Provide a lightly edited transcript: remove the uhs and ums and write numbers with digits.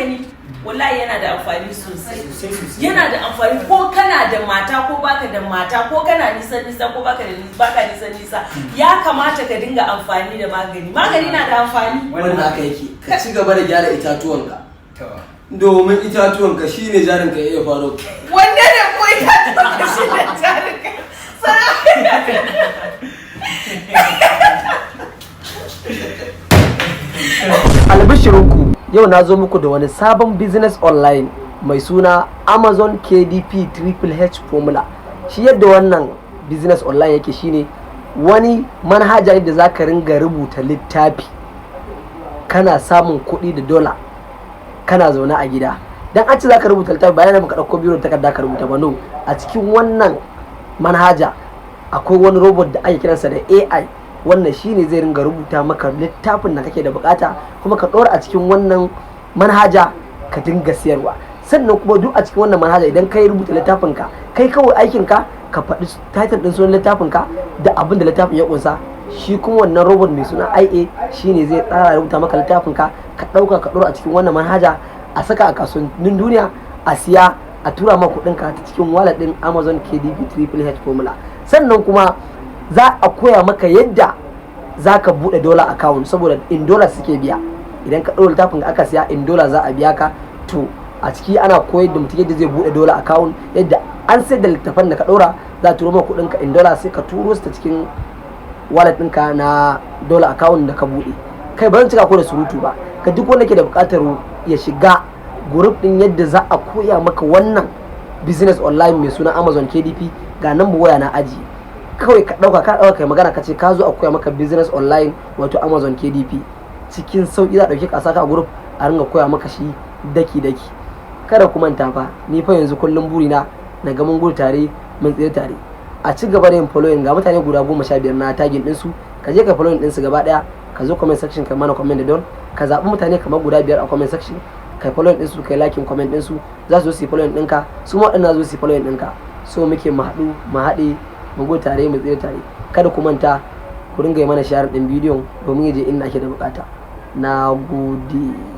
magani wallahi yana da amfani sosai, yana da amfani ko kana da mata ko baka da mata, ko kana nisa ko baka nisa, ya kamata ka dinga amfani da magani na da amfani. Wannan haka yake, ka ci gaba da gyara itatuwanka domin itatuwanka shine jarinka ya iya faro. Wanne ne ko itatuwanka shine jarinka? Albishirinku, yau na zo muku da wani sabon business online mai suna Amazon KDP Triple H Formula. Shi yadda wannan business online yake shine wani manhaja yadda za ka ringa rubuta littafi kana samun kuɗi da dola kana zaune a gida. Dan an ce za ka rubuta littafi bayan baka ɗauko biro da takarda ka rubuta ba, no. A cikin wannan manhaja akwai wani robot da ake kiransa da AI, wannan shine zai ringa rubuta maka littafin da kake da bukata kuma ka ɗora a cikin wannan manhaja ka dinga siyarwa. Sannan kuma duk a cikin wannan manhaja idan kai rubuta littafin ka, kai kawai aikin ka ka faɗi title din sunan littafin ka da abin da littafin ya kunsa, shi kuma wannan robot mai suna IA shine zai tsara rubuta maka littafin ka ka ɗauka ka ɗora a cikin wannan manhaja, a saka a kasuwannin duniya, a siya, a tura maka kuɗin ka ta cikin wallet din Amazon KDP Triple H Formula. Sannan kuma za a koya maka yadda za ka buɗe dollar account, saboda in dollar suke biya. Idan ka ɗora littafin ka aka siya in dollar za a biya ka, to a ciki ana koyar da mutum yadda zai buɗe dollar account, yadda an sai da littafan da ka ɗora za a turo maka kuɗin ka in dollar sai ka turo su ta cikin wallet ɗinka na dollar account da ka buɗe. Kai ba zan cika ko da surutu ba, ka duk wanda ke da buƙatar ya shiga group ɗin yadda za a koya maka wannan business online mai suna Amazon KDP, ga number waya na aji. Kawai ka ɗauka kai magana ka ce ka zo a koya maka business online wato Amazon KDP cikin sauki. Za a ɗauke ka saka a group a ringa koya maka shi daki. Kada ku manta fa, ni fa yanzu kullum burina na ga mun gudu tare mun tsira tare. A ci gaba da yin following, ga mutane guda 15 na tagin ɗinsu, ka je ka following ɗinsu gaba ɗaya, ka zo comment section kai mana comment da don, ka zaɓi mutane kamar guda 5 a comment section, kai following ɗinsu, kai liking comment ɗinsu, za su zo su yi following ɗinka, su ma waɗannan zo su yi following ɗinka. So muke mu haɗu mu haɗe mu gudu tare mu tsira tare. Kada ku manta ku ringa yi mana share ɗin bidiyon domin ya je inda ake da bukata. Na gode.